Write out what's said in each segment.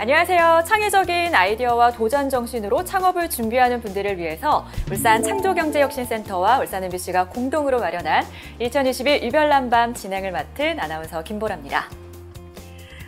안녕하세요. 창의적인 아이디어와 도전 정신으로 창업을 준비하는 분들을 위해서 울산 창조경제혁신센터와 울산 MBC가 공동으로 마련한 2021 유별난밤 진행을 맡은 아나운서 김보라입니다.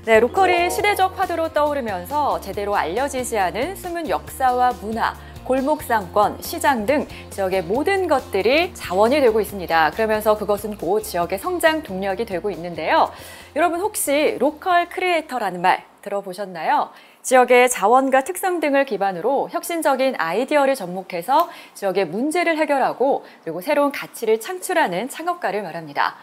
네, 로컬이 시대적 화두로 떠오르면서 제대로 알려지지 않은 숨은 역사와 문화, 골목상권, 시장 등 지역의 모든 것들이 자원이 되고 있습니다. 그러면서 그것은 곧 지역의 성장 동력이 되고 있는데요. 여러분 혹시 로컬 크리에이터라는 말 들어보셨나요? 지역의 자원과 특성 등을 기반으로 혁신적인 아이디어를 접목해서 지역의 문제를 해결하고 그리고 새로운 가치를 창출하는 창업가를 말합니다.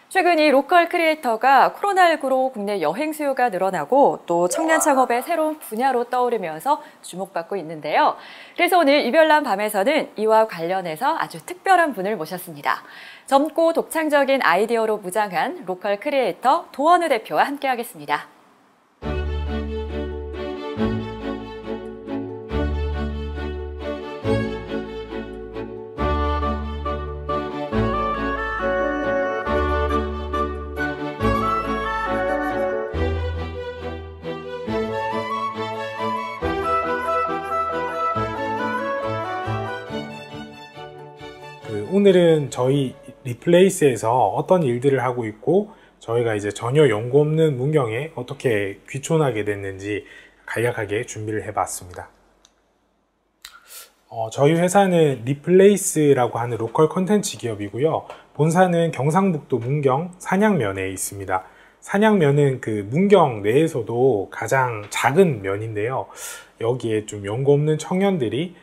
최근 이 로컬 크리에이터가 코로나19로 국내 여행 수요가 늘어나고 또 청년 창업의 새로운 분야로 떠오르면서 주목받고 있는데요. 그래서 오늘 유별난 밤에서는 이와 관련해서 아주 특별한 분을 모셨습니다. 젊고 독창적인 아이디어로 무장한 로컬 크리에이터 도원우 대표와 함께하겠습니다. 오늘은 저희 리플레이스에서 어떤 일들을 하고 있고 저희가 이제 전혀 연고 없는 문경에 어떻게 귀촌하게 됐는지 간략하게 준비를 해봤습니다. 저희 회사는 리플레이스라고 하는 로컬 컨텐츠 기업이고요. 본사는 경상북도 문경 산양면에 있습니다. 산양면은 그 문경 내에서도 가장 작은 면인데요. 여기에 좀 연고 없는 청년들이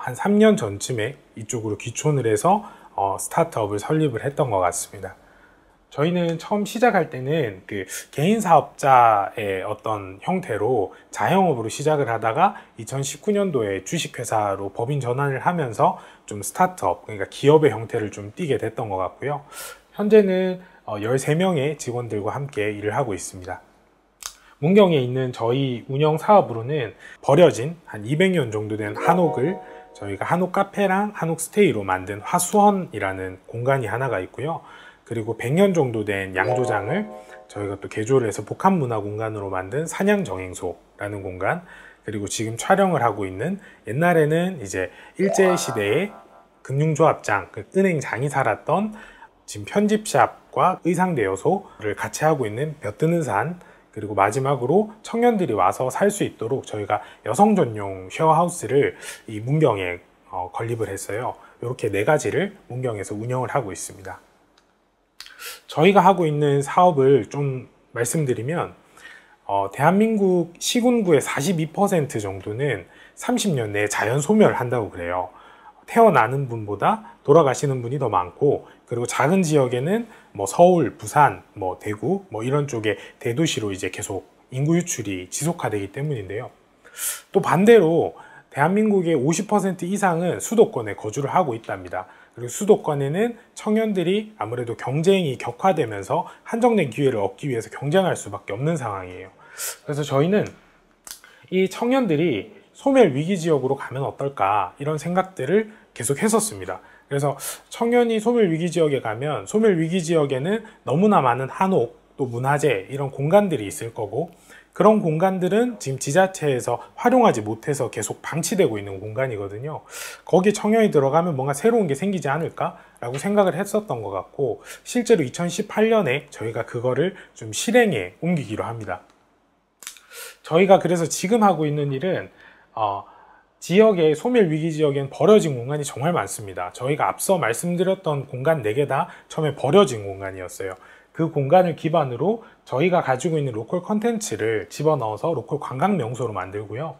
한 3년 전쯤에 이쪽으로 귀촌을 해서 스타트업을 설립을 했던 것 같습니다. 저희는 처음 시작할 때는 그 개인 사업자의 어떤 형태로 자영업으로 시작을 하다가 2019년도에 주식회사로 법인 전환을 하면서 좀 스타트업, 그러니까 기업의 형태를 좀 띠게 됐던 것 같고요. 현재는 13명의 직원들과 함께 일을 하고 있습니다. 문경에 있는 저희 운영 사업으로는 버려진 한 200년 정도 된 한옥을 저희가 한옥 카페랑 한옥 스테이로 만든 화수원이라는 공간이 하나가 있고요. 그리고 100년 정도 된 양조장을 저희가 또 개조를 해서 복합문화 공간으로 만든 산양정행소라는 공간, 그리고 지금 촬영을 하고 있는 옛날에는 이제 일제시대의 금융조합장, 그 은행장이 살았던 지금 편집샵과 의상대여소를 같이 하고 있는 벼뜨는 산, 그리고 마지막으로 청년들이 와서 살 수 있도록 저희가 여성 전용 쉐어하우스를 이 문경에 건립을 했어요. 이렇게 4가지를 문경에서 운영을 하고 있습니다. 저희가 하고 있는 사업을 좀 말씀드리면 대한민국 시군구의 42% 정도는 30년 내에 자연 소멸한다고 그래요. 태어나는 분보다 돌아가시는 분이 더 많고, 그리고 작은 지역에는 뭐 서울, 부산, 뭐 대구, 뭐 이런 쪽에 대도시로 이제 계속 인구 유출이 지속화되기 때문인데요. 또 반대로 대한민국의 50% 이상은 수도권에 거주를 하고 있답니다. 그리고 수도권에는 청년들이 아무래도 경쟁이 격화되면서 한정된 기회를 얻기 위해서 경쟁할 수밖에 없는 상황이에요. 그래서 저희는 이 청년들이 소멸 위기 지역으로 가면 어떨까, 이런 생각들을 계속 했었습니다. 그래서 청년이 소멸 위기 지역에 가면 소멸 위기 지역에는 너무나 많은 한옥, 또 문화재, 이런 공간들이 있을 거고, 그런 공간들은 지금 지자체에서 활용하지 못해서 계속 방치되고 있는 공간이거든요. 거기에 청년이 들어가면 뭔가 새로운 게 생기지 않을까 라고 생각을 했었던 것 같고, 실제로 2018년에 저희가 그거를 좀 실행에 옮기기로 합니다. 저희가 그래서 지금 하고 있는 일은 지역의 소멸 위기 지역엔 버려진 공간이 정말 많습니다. 저희가 앞서 말씀드렸던 공간 4개 다 처음에 버려진 공간이었어요. 그 공간을 기반으로 저희가 가지고 있는 로컬 컨텐츠를 집어넣어서 로컬 관광 명소로 만들고요.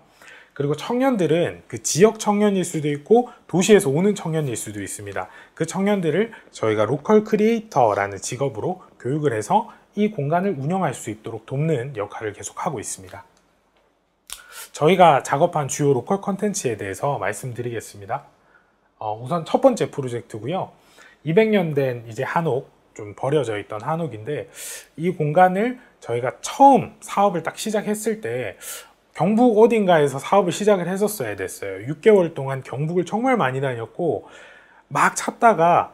그리고 청년들은 그 지역 청년일 수도 있고 도시에서 오는 청년일 수도 있습니다. 그 청년들을 저희가 로컬 크리에이터라는 직업으로 교육을 해서 이 공간을 운영할 수 있도록 돕는 역할을 계속하고 있습니다. 저희가 작업한 주요 로컬 컨텐츠에 대해서 말씀드리겠습니다. 우선 첫 번째 프로젝트고요. 200년 된 이제 한옥, 좀 버려져 있던 한옥인데, 이 공간을 저희가 처음 사업을 딱 시작했을 때 경북 어딘가에서 사업을 시작을 했었어야 됐어요. 6개월 동안 경북을 정말 많이 다녔고, 막 찾다가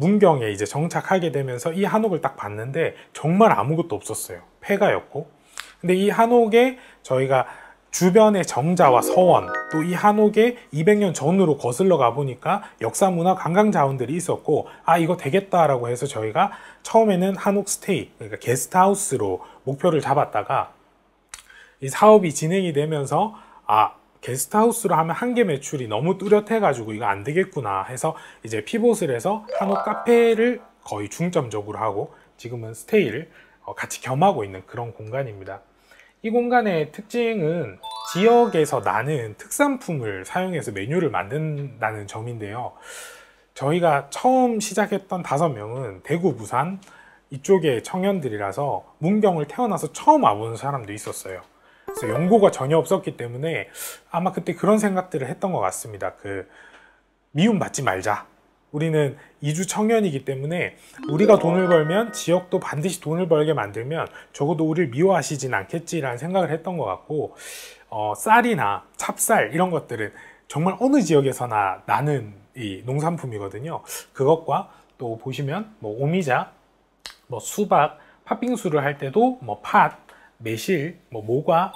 문경에 이제 정착하게 되면서 이 한옥을 딱 봤는데 정말 아무것도 없었어요. 폐가였고. 근데 이 한옥에 저희가 주변의 정자와 서원, 또 이 한옥에 200년 전으로 거슬러 가 보니까 역사, 문화, 관광 자원들이 있었고, 아, 이거 되겠다라고 해서 저희가 처음에는 한옥 스테이, 그러니까 게스트하우스로 목표를 잡았다가 이 사업이 진행이 되면서 게스트하우스로 하면 한개 매출이 너무 뚜렷해가지고 이거 안 되겠구나 해서 이제 피봇을 해서 한옥 카페를 거의 중점적으로 하고 지금은 스테이를 같이 겸하고 있는 그런 공간입니다. 이 공간의 특징은 지역에서 나는 특산품을 사용해서 메뉴를 만든다는 점인데요. 저희가 처음 시작했던 5명은 대구, 부산 이쪽의 청년들이라서 문경을 태어나서 처음 와보는 사람도 있었어요. 그래서 연고가 전혀 없었기 때문에 아마 그때 그런 생각들을 했던 것 같습니다. 미움받지 말자. 우리는 이주 청년이기 때문에 우리가 돈을 벌면 지역도 반드시 돈을 벌게 만들면 적어도 우리를 미워하시진 않겠지라는 생각을 했던 것 같고, 쌀이나 찹쌀 이런 것들은 정말 어느 지역에서나 나는 이 농산품이거든요. 그것과 또 보시면 오미자, 수박, 팥빙수를 할 때도 팥, 매실, 모과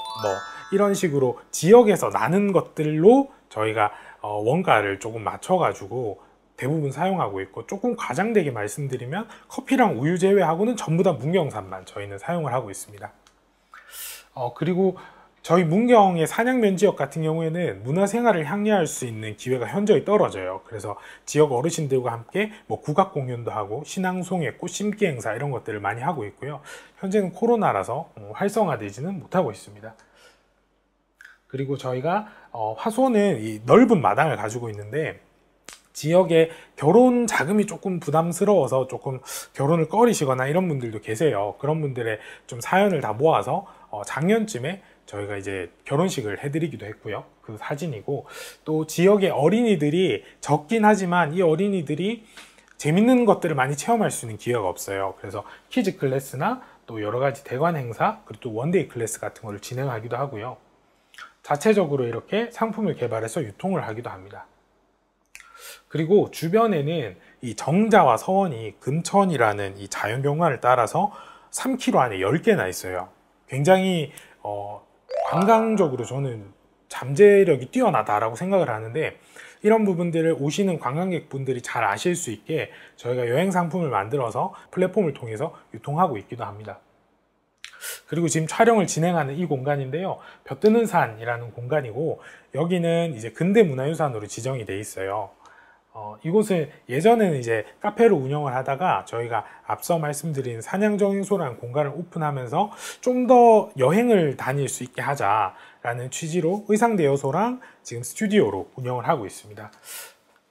이런 식으로 지역에서 나는 것들로 저희가 원가를 조금 맞춰가지고 대부분 사용하고 있고, 조금 과장되게 말씀드리면 커피랑 우유 제외하고는 전부 다 문경산만 저희는 사용을 하고 있습니다. 그리고 저희 문경의 산양면 지역 같은 경우에는 문화생활을 향유할 수 있는 기회가 현저히 떨어져요. 그래서 지역 어르신들과 함께 국악 공연도 하고 신앙송회, 꽃 심기 행사 이런 것들을 많이 하고 있고요. 현재는 코로나라서 활성화되지는 못하고 있습니다. 그리고 저희가 화소는 이 넓은 마당을 가지고 있는데, 지역에 결혼 자금이 조금 부담스러워서 조금 결혼을 꺼리시거나 이런 분들도 계세요. 그런 분들의 좀 사연을 다 모아서 작년쯤에 저희가 이제 결혼식을 해드리기도 했고요. 그 사진이고, 또 지역의 어린이들이 적긴 하지만 이 어린이들이 재밌는 것들을 많이 체험할 수 있는 기회가 없어요. 그래서 키즈 클래스나 또 여러 가지 대관 행사, 그리고 또 원데이 클래스 같은 거를 진행하기도 하고요. 자체적으로 이렇게 상품을 개발해서 유통을 하기도 합니다. 그리고 주변에는 이 정자와 서원이 금천이라는 이 자연경관을 따라서 3km 안에 10개나 있어요. 굉장히 관광적으로 저는 잠재력이 뛰어나다라고 생각을 하는데, 이런 부분들을 오시는 관광객분들이 잘 아실 수 있게 저희가 여행 상품을 만들어서 플랫폼을 통해서 유통하고 있기도 합니다. 그리고 지금 촬영을 진행하는 이 공간인데요, 벼뜨는 산이라는 공간이고, 여기는 이제 근대문화유산으로 지정이 돼 있어요. 이곳은 예전에는 이제 카페로 운영을 하다가 저희가 앞서 말씀드린 산양정행소라는 공간을 오픈하면서 좀 더 여행을 다닐 수 있게 하자라는 취지로 의상대여소랑 지금 스튜디오로 운영을 하고 있습니다.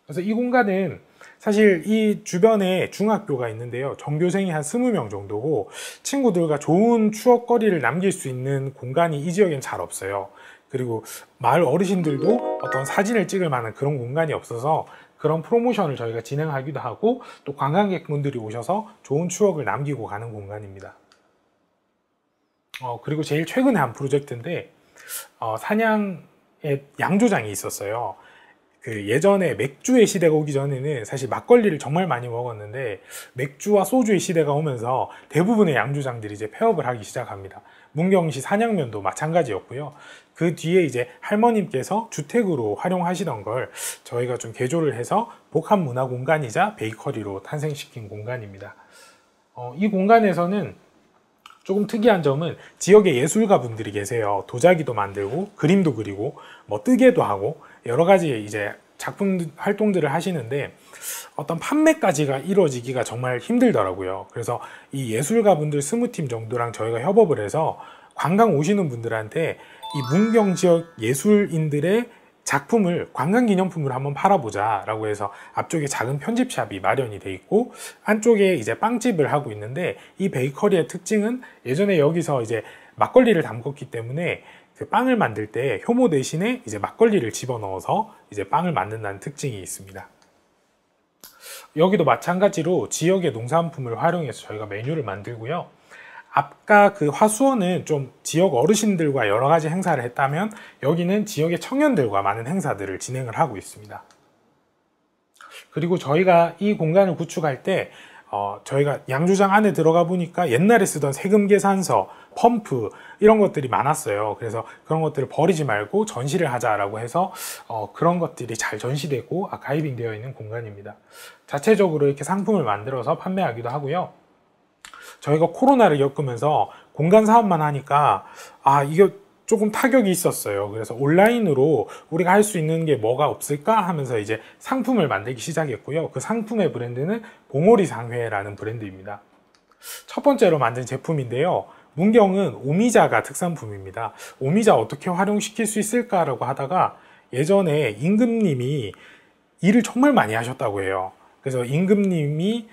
그래서 이 공간은 사실 이 주변에 중학교가 있는데요, 전교생이 한 20명 정도고 친구들과 좋은 추억거리를 남길 수 있는 공간이 이 지역엔 잘 없어요. 그리고 마을 어르신들도 어떤 사진을 찍을 만한 그런 공간이 없어서 그런 프로모션을 저희가 진행하기도 하고, 또 관광객분들이 오셔서 좋은 추억을 남기고 가는 공간입니다. 그리고 제일 최근에 한 프로젝트인데, 산양에 양조장이 있었어요. 예전에 맥주의 시대가 오기 전에는 사실 막걸리를 정말 많이 먹었는데, 맥주와 소주의 시대가 오면서 대부분의 양조장들이 이제 폐업을 하기 시작합니다. 문경시 산양면도 마찬가지였고요. 그 뒤에 이제 할머님께서 주택으로 활용하시던 걸 저희가 좀 개조를 해서 복합 문화 공간이자 베이커리로 탄생시킨 공간입니다. 이 공간에서는 조금 특이한 점은 지역의 예술가 분들이 계세요. 도자기도 만들고 그림도 그리고 뜨개도 하고 여러 가지 이제 작품 활동들을 하시는데, 어떤 판매까지가 이루어지기가 정말 힘들더라고요. 그래서 이 예술가 분들 20팀 정도랑 저희가 협업을 해서 관광 오시는 분들한테 이 문경 지역 예술인들의 작품을 관광기념품으로 한번 팔아보자 라고 해서 앞쪽에 작은 편집샵이 마련이 돼 있고, 안쪽에 이제 빵집을 하고 있는데, 이 베이커리의 특징은 예전에 여기서 이제 막걸리를 담궜기 때문에 그 빵을 만들 때 효모 대신에 이제 막걸리를 집어넣어서 이제 빵을 만든다는 특징이 있습니다. 여기도 마찬가지로 지역의 농산품을 활용해서 저희가 메뉴를 만들고요. 아까 그 화수원은 좀 지역 어르신들과 여러 가지 행사를 했다면, 여기는 지역의 청년들과 많은 행사들을 진행을 하고 있습니다. 그리고 저희가 이 공간을 구축할 때 저희가 양조장 안에 들어가 보니까 옛날에 쓰던 세금 계산서, 펌프 이런 것들이 많았어요. 그래서 그런 것들을 버리지 말고 전시를 하자라고 해서 그런 것들이 잘 전시되고 아카이빙 되어 있는 공간입니다. 자체적으로 이렇게 상품을 만들어서 판매하기도 하고요. 저희가 코로나를 겪으면서 공간 사업만 하니까 이거 조금 타격이 있었어요. 그래서 온라인으로 우리가 할 수 있는 게 뭐가 없을까 하면서 이제 상품을 만들기 시작했고요. 그 상품의 브랜드는 봉오리 상회라는 브랜드입니다. 첫 번째로 만든 제품인데요. 문경은 오미자가 특산품입니다. 오미자 어떻게 활용시킬 수 있을까라고 하다가 예전에 임금님이 일을 정말 많이 하셨다고 해요. 그래서 임금님이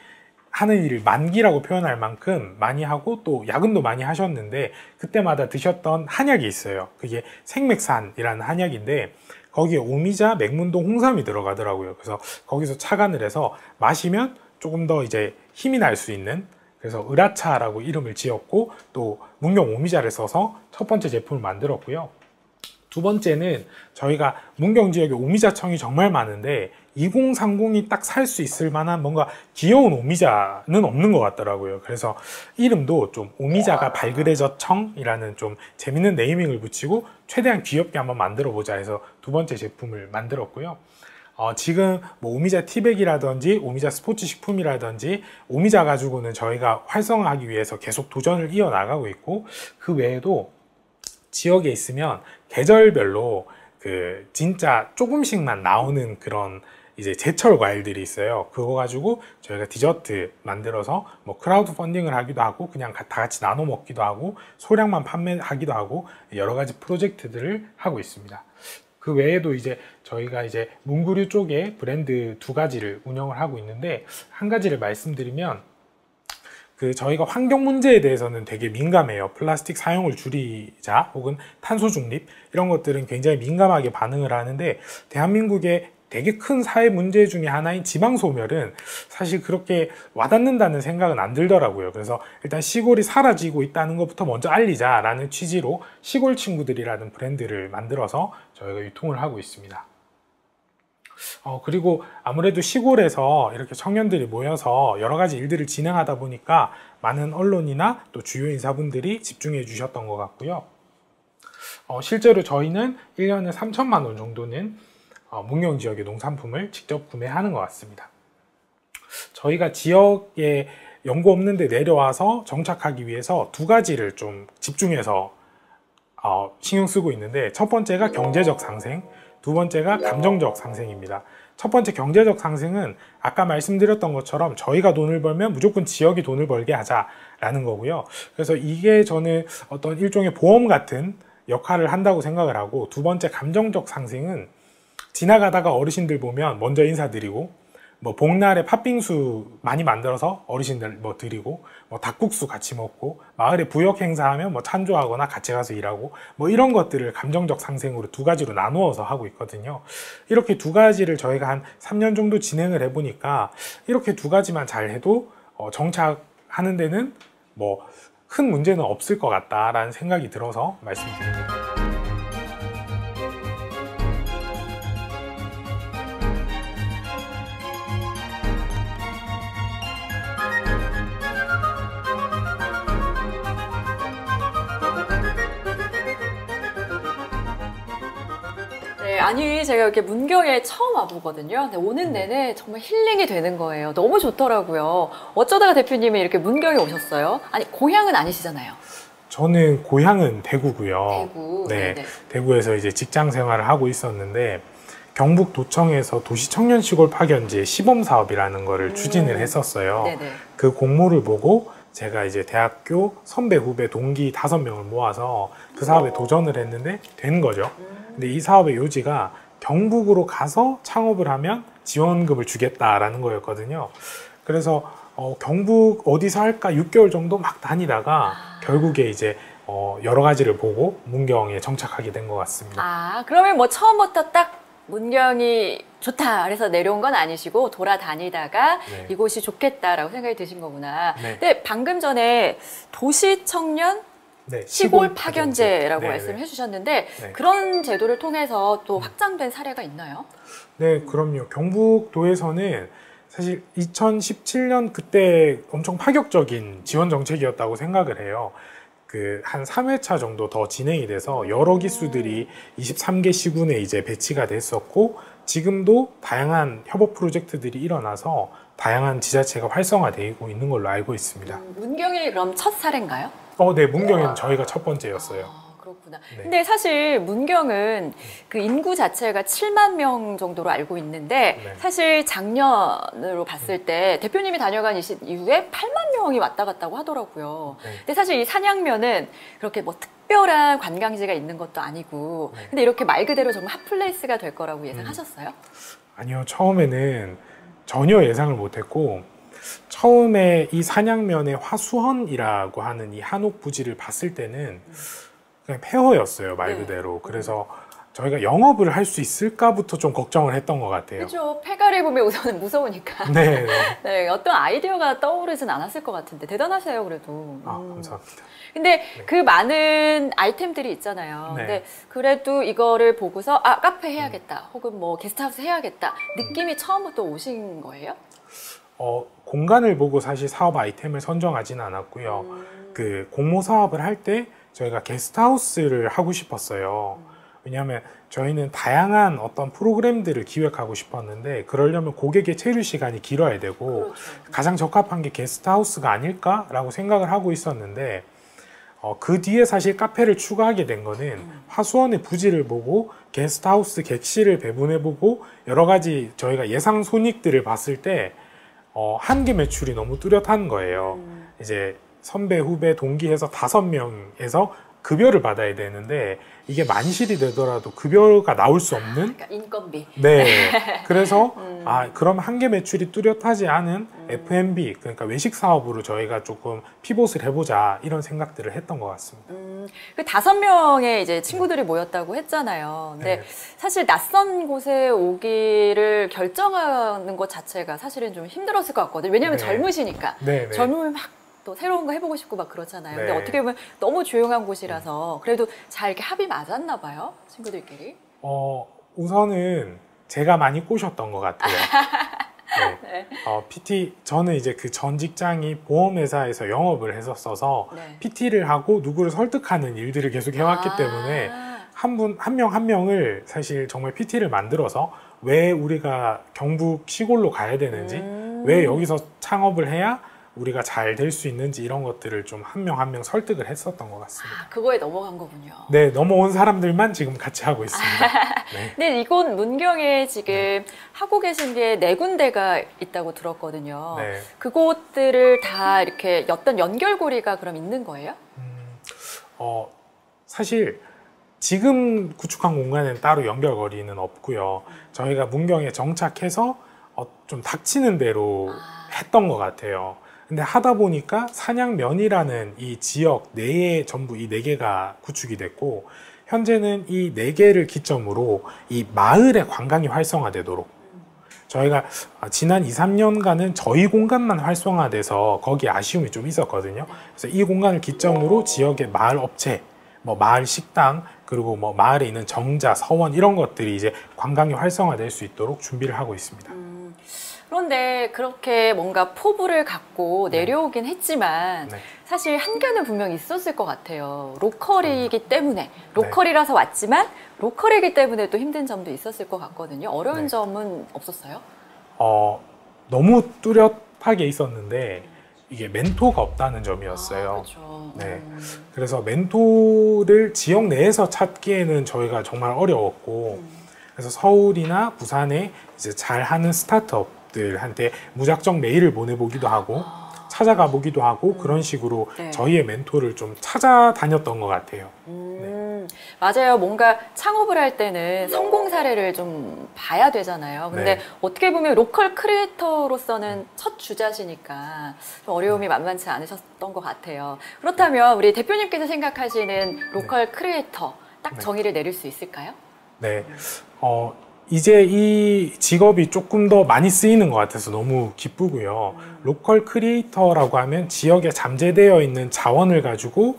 하는 일을 만기라고 표현할 만큼 많이 하고 또 야근도 많이 하셨는데 그때마다 드셨던 한약이 있어요. 그게 생맥산이라는 한약인데 거기에 오미자, 맥문동, 홍삼이 들어가더라고요. 그래서 거기서 착안을 해서 마시면 조금 더 이제 힘이 날 수 있는, 그래서 을화차라고 이름을 지었고 또 문경 오미자를 써서 첫 번째 제품을 만들었고요. 두 번째는 저희가 문경 지역에 오미자청이 정말 많은데 2030이 딱 살 수 있을 만한 뭔가 귀여운 오미자는 없는 것 같더라고요. 그래서 이름도 좀 오미자가 발그레져 청이라는 좀 재밌는 네이밍을 붙이고 최대한 귀엽게 한번 만들어 보자 해서 두 번째 제품을 만들었고요. 지금 뭐 오미자 티백이라든지 오미자 스포츠 식품이라든지 오미자 가지고는 저희가 활성화하기 위해서 계속 도전을 이어나가고 있고, 그 외에도 지역에 있으면 계절별로 그 진짜 조금씩만 나오는 그런 이제 제철 과일들이 있어요. 그거 가지고 저희가 디저트 만들어서 뭐 크라우드 펀딩을 하기도 하고 그냥 다 같이 나눠 먹기도 하고 소량만 판매하기도 하고 여러 가지 프로젝트들을 하고 있습니다. 그 외에도 이제 저희가 이제 문구류 쪽에 브랜드 두 가지를 운영을 하고 있는데, 한 가지를 말씀드리면 저희가 환경 문제에 대해서는 되게 민감해요. 플라스틱 사용을 줄이자 혹은 탄소 중립 이런 것들은 굉장히 민감하게 반응을 하는데, 대한민국의 되게 큰 사회 문제 중에 하나인 지방 소멸은 사실 그렇게 와닿는다는 생각은 안 들더라고요. 그래서 일단 시골이 사라지고 있다는 것부터 먼저 알리자라는 취지로 시골 친구들이라는 브랜드를 만들어서 저희가 유통을 하고 있습니다. 그리고 아무래도 시골에서 이렇게 청년들이 모여서 여러 가지 일들을 진행하다 보니까 많은 언론이나 또 주요 인사분들이 집중해 주셨던 것 같고요. 실제로 저희는 1년에 3천만 원 정도는 문경 지역의 농산품을 직접 구매하는 것 같습니다. 저희가 지역에 연고 없는 데 내려와서 정착하기 위해서 두 가지를 좀 집중해서 신경 쓰고 있는데, 첫 번째가 경제적 상생, 두 번째가 감정적 상생입니다. 첫 번째 경제적 상생은 아까 말씀드렸던 것처럼 저희가 돈을 벌면 무조건 지역이 돈을 벌게 하자라는 거고요. 그래서 이게 저는 어떤 일종의 보험 같은 역할을 한다고 생각을 하고, 두 번째 감정적 상생은 지나가다가 어르신들 보면 먼저 인사드리고, 뭐 복날에 팥빙수 많이 만들어서 어르신들 뭐 드리고, 뭐 닭국수 같이 먹고, 마을에 부역 행사하면 뭐 찬조하거나 같이 가서 일하고, 뭐 이런 것들을 감정적 상생으로 두 가지로 나누어서 하고 있거든요. 이렇게 두 가지를 저희가 한 3년 정도 진행을 해보니까 이렇게 두 가지만 잘 해도 정착하는 데는 뭐 큰 문제는 없을 것 같다라는 생각이 들어서 말씀드립니다. 아니 제가 이렇게 문경에 처음 와보거든요. 근데 오는 내내 정말 힐링이 되는 거예요. 너무 좋더라고요. 어쩌다가 대표님이 이렇게 문경에 오셨어요? 아니 고향은 아니시잖아요. 저는 고향은 대구고요. 대구. 네, 네네. 대구에서 이제 직장 생활을 하고 있었는데 경북도청에서 도시청년시골 파견제 시범 사업이라는 거를 추진을 했었어요. 네네. 그 공모를 보고 제가 이제 대학교 선배 후배 동기 5명을 모아서 그 사업에 도전을 했는데 된 거죠. 근데 이 사업의 요지가 경북으로 가서 창업을 하면 지원금을 주겠다라는 거였거든요. 그래서 경북 어디서 할까 6개월 정도 막 다니다가 결국에 이제 여러 가지를 보고 문경에 정착하게 된 것 같습니다. 그러면 뭐 처음부터 딱 문경이 좋다 그래서 내려온 건 아니시고 돌아다니다가 네. 이곳이 좋겠다라고 생각이 드신 거구나. 네. 근데 방금 전에 도시청년 네, 시골 파견제라고 네, 말씀을 네. 해주셨는데 네. 그런 제도를 통해서 또 확장된 사례가 있나요? 네, 그럼요. 경북도에서는 사실 2017년 그때 엄청 파격적인 지원 정책이었다고 생각을 해요. 한 3회차 정도 더 진행이 돼서 여러 기수들이 23개 시군에 이제 배치가 됐었고, 지금도 다양한 협업 프로젝트들이 일어나서 다양한 지자체가 활성화되고 있는 걸로 알고 있습니다. 문경이 그럼 첫 사례인가요? 네, 문경은 저희가 첫 번째였어요. 그렇구나. 네. 근데 사실 문경은 그 인구 자체가 7만 명 정도로 알고 있는데, 네. 사실 작년으로 봤을 때 대표님이 다녀간 이후에 8만 명이 왔다 갔다고 하더라고요. 네. 근데 사실 이 산양면은 그렇게 뭐 특별한 관광지가 있는 것도 아니고, 네. 근데 이렇게 말 그대로 정말 핫플레이스가 될 거라고 예상하셨어요? 아니요, 처음에는 전혀 예상을 못했고, 처음에 이 산양면의 화수헌이라고 하는 이 한옥 부지를 봤을 때는 그냥 폐허였어요, 말 그대로. 그래서 저희가 영업을 할 수 있을까부터 좀 걱정을 했던 것 같아요. 그렇죠. 폐가를 보면 우선은 무서우니까. 네. 네, 어떤 아이디어가 떠오르진 않았을 것 같은데 대단하세요, 그래도. 감사합니다. 근데 그 많은 아이템들이 있잖아요. 네. 근데 그래도 이거를 보고서 카페 해야겠다, 혹은 뭐 게스트하우스 해야겠다 느낌이 처음부터 오신 거예요? 공간을 보고 사실 사업 아이템을 선정하지는 않았고요. 그 공모 사업을 할 때 저희가 게스트하우스를 하고 싶었어요. 왜냐하면 저희는 다양한 어떤 프로그램들을 기획하고 싶었는데, 그러려면 고객의 체류 시간이 길어야 되고, 그렇죠. 가장 적합한 게 게스트하우스가 아닐까라고 생각을 하고 있었는데, 그 뒤에 사실 카페를 추가하게 된 거는 화수원의 부지를 보고 게스트하우스 객실을 배분해보고 여러 가지 저희가 예상 손익들을 봤을 때 한개 매출이 너무 뚜렷한 거예요. 이제 선배, 후배, 동기해서 5명에서 급여를 받아야 되는데 이게 만실이 되더라도 급여가 나올 수 없는, 그러니까 인건비. 네. 그래서 그럼 한개 매출이 뚜렷하지 않은 F&B, 그러니까 외식 사업으로 저희가 조금 피봇을 해보자, 이런 생각들을 했던 것 같습니다. 그 5명의 이제 친구들이 모였다고 했잖아요. 근데 네. 사실 낯선 곳에 오기를 결정하는 것 자체가 사실은 좀 힘들었을 것 같거든요. 왜냐하면 네. 젊으시니까. 네, 네. 젊으면 막 또 새로운 거 해보고 싶고 막 그렇잖아요. 네. 근데 어떻게 보면 너무 조용한 곳이라서 그래도 잘 이렇게 합이 맞았나 봐요, 친구들끼리. 우선은 제가 많이 꼬셨던 것 같아요. 네. PT, 저는 이제 그 전 직장이 보험회사에서 영업을 했었어서 네. PT를 하고 누구를 설득하는 일들을 계속 해왔기 때문에 한 명 한 명을 사실 정말 PT를 만들어서 왜 우리가 경북 시골로 가야 되는지, 왜 여기서 창업을 해야 우리가 잘 될 수 있는지, 이런 것들을 좀 한 명 한 명 설득을 했었던 것 같습니다. 그거에 넘어간 거군요. 네, 넘어온 사람들만 지금 같이 하고 있습니다. 네. 근데 이곳 문경에 지금 하고 계신 게 4군데가 있다고 들었거든요. 네. 그곳들을 다 이렇게 어떤 연결고리가 그럼 있는 거예요? 사실 지금 구축한 공간에는 따로 연결거리는 없고요. 저희가 문경에 정착해서 좀 닥치는 대로 했던 것 같아요. 근데 하다 보니까 산양면이라는 이 지역 내에 전부 이 4개가 구축이 됐고, 현재는 이 4개를 기점으로 이 마을의 관광이 활성화되도록, 저희가 지난 2, 3년간은 저희 공간만 활성화돼서 거기에 아쉬움이 좀 있었거든요. 그래서 이 공간을 기점으로 지역의 마을 업체, 뭐 마을 식당, 그리고 뭐 마을에 있는 정자, 서원, 이런 것들이 이제 관광이 활성화될 수 있도록 준비를 하고 있습니다. 그런데 그렇게 뭔가 포부를 갖고 내려오긴 했지만 네. 사실 한계는 분명히 있었을 것 같아요. 로컬이기 때문에, 로컬이라서 왔지만 로컬이기 때문에 또 힘든 점도 있었을 것 같거든요. 어려운 네. 점은 없었어요? 너무 뚜렷하게 있었는데 이게 멘토가 없다는 점이었어요. 그렇죠. 네. 그래서 멘토를 지역 내에서 찾기에는 저희가 정말 어려웠고, 그래서 서울이나 부산에 이제 잘하는 스타트업들한테 무작정 메일을 보내보기도 하고 찾아가 보기도 하고 그런 식으로 네. 저희의 멘토를 좀 찾아다녔던 것 같아요. 맞아요. 뭔가 창업을 할 때는 성공 사례를 좀 봐야 되잖아요. 근데 네. 어떻게 보면 로컬 크리에이터로서는 첫 주자시니까 좀 어려움이 만만치 않으셨던 것 같아요. 그렇다면 우리 대표님께서 생각하시는 로컬 크리에이터 딱 정의를 내릴 수 있을까요? 네. 이제 이 직업이 조금 더 많이 쓰이는 것 같아서 너무 기쁘고요. 로컬 크리에이터라고 하면 지역에 잠재되어 있는 자원을 가지고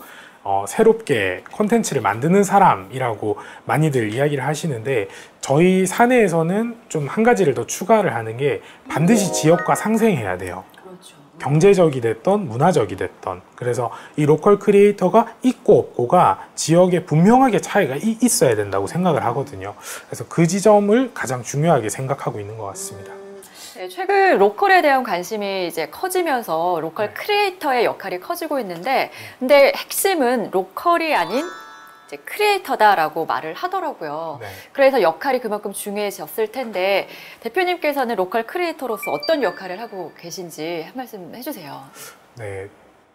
새롭게 콘텐츠를 만드는 사람이라고 많이들 이야기를 하시는데, 저희 사내에서는 좀 한 가지를 더 추가를 하는 게 반드시 지역과 상생해야 돼요. 그렇죠. 경제적이 됐던 문화적이 됐던. 그래서 이 로컬 크리에이터가 있고 없고가 지역에 분명하게 차이가 있어야 된다고 생각을 하거든요. 그래서 그 지점을 가장 중요하게 생각하고 있는 것 같습니다. 네, 최근 로컬에 대한 관심이 이제 커지면서 로컬 네. 크리에이터의 역할이 커지고 있는데, 근데 핵심은 로컬이 아닌 이제 크리에이터다라고 말을 하더라고요. 네. 그래서 역할이 그만큼 중요해졌을 텐데, 대표님께서는 로컬 크리에이터로서 어떤 역할을 하고 계신지 한 말씀 해주세요. 네,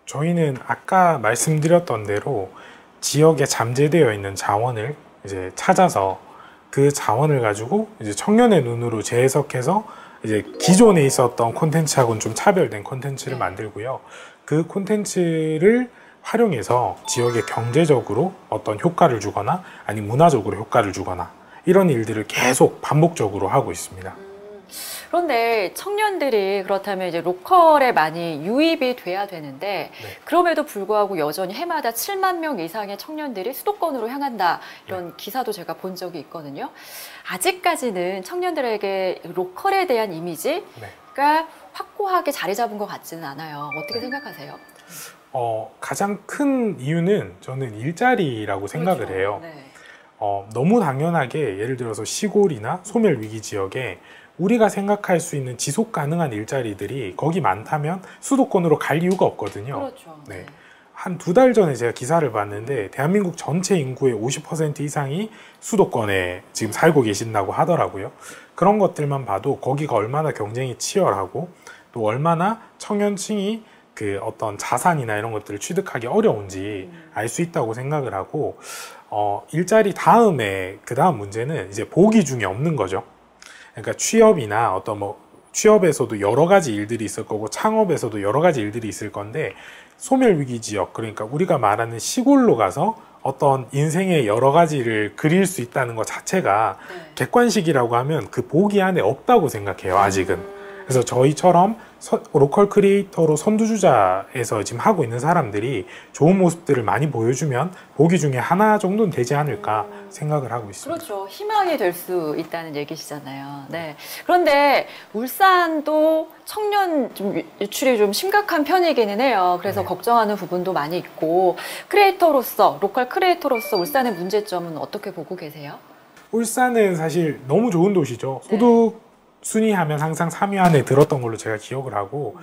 저희는 아까 말씀드렸던 대로 지역에 잠재되어 있는 자원을 이제 찾아서 그 자원을 가지고 이제 청년의 눈으로 재해석해서 이제 기존에 있었던 콘텐츠하고는 좀 차별된 콘텐츠를 만들고요. 그 콘텐츠를 활용해서 지역에 경제적으로 어떤 효과를 주거나 아니면 문화적으로 효과를 주거나 이런 일들을 계속 반복적으로 하고 있습니다. 그런데 청년들이 그렇다면 이제 로컬에 많이 유입이 돼야 되는데, 네. 그럼에도 불구하고 여전히 해마다 7만 명 이상의 청년들이 수도권으로 향한다, 이런 기사도 제가 본 적이 있거든요. 아직까지는 청년들에게 로컬에 대한 이미지가 확고하게 자리 잡은 것 같지는 않아요. 어떻게 생각하세요? 가장 큰 이유는 저는 일자리라고 생각을 그렇죠. 해요. 네. 너무 당연하게 예를 들어서 시골이나 소멸위기 지역에 우리가 생각할 수 있는 지속 가능한 일자리들이 거기 많다면 수도권으로 갈 이유가 없거든요. 그렇죠. 네. 한 2달 전에 제가 기사를 봤는데 대한민국 전체 인구의 50% 이상이 수도권에 지금 살고 계신다고 하더라고요. 그런 것들만 봐도 거기가 얼마나 경쟁이 치열하고 또 얼마나 청년층이 그 어떤 자산이나 이런 것들을 취득하기 어려운지 알 수 있다고 생각을 하고, 일자리 다음에 그 다음 문제는 이제 보기 중에 없는 거죠. 그러니까 취업이나 어떤 취업에서도 여러 가지 일들이 있을 거고 창업에서도 여러 가지 일들이 있을 건데, 소멸위기 지역, 그러니까 우리가 말하는 시골로 가서 어떤 인생의 여러 가지를 그릴 수 있다는 것 자체가 객관식이라고 하면 그 보기 안에 없다고 생각해요, 아직은. 그래서 저희처럼 로컬 크리에이터로 선두주자에서 지금 하고 있는 사람들이 좋은 모습들을 많이 보여주면 보기 중에 하나 정도는 되지 않을까 생각을 하고 있습니다. 그렇죠. 희망이 될 수 있다는 얘기시잖아요. 네. 그런데 울산도 청년 유출이 좀 심각한 편이기는 해요. 그래서 네. 걱정하는 부분도 많이 있고, 로컬 크리에이터로서 울산의 문제점은 어떻게 보고 계세요? 울산은 사실 너무 좋은 도시죠. 소득 순위하면 항상 3위 안에 들었던 걸로 제가 기억을 하고,